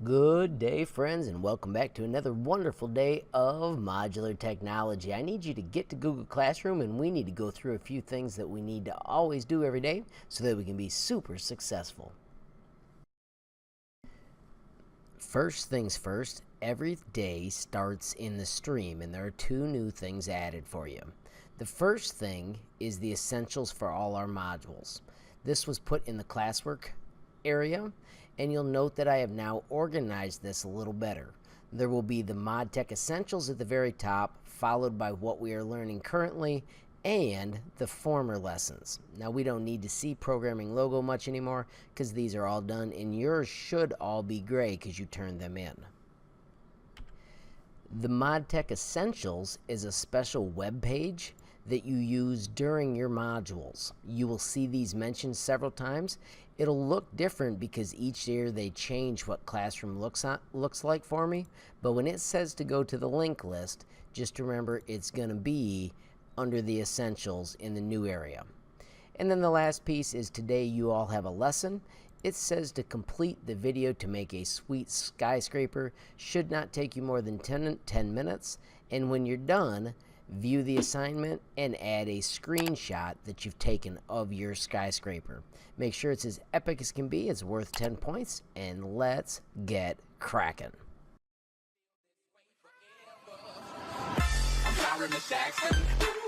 Good day, friends, and welcome back to another wonderful day of modular technology. I need you to get to Google Classroom, and we need to go through a few things that we need to always do every day so that we can be super successful. First things first, every day starts in the stream, and there are two new things added for you. The first thing is the essentials for all our modules. This was put in the classwork area, and you'll note that I have now organized this a little better. There will be the ModTech Essentials at the very top, followed by what we are learning currently and the former lessons. Now, we don't need to see programming logo much anymore because these are all done, and yours should all be gray because you turned them in. The ModTech Essentials is a special web page that you use during your modules. You will see these mentioned several times. It'll look different because each year they change what Classroom looks like for me, but when it says to go to the link list, just remember it's going to be under the Essentials in the new area. And then the last piece is today you all have a lesson. It says to complete the video to make a sweet skyscraper. Should not take you more than 10 minutes, and when you're done, view the assignment and add a screenshot that you've taken of your skyscraper. Make sure it's as epic as can be. It's worth 10 points, and let's get cracking. I'm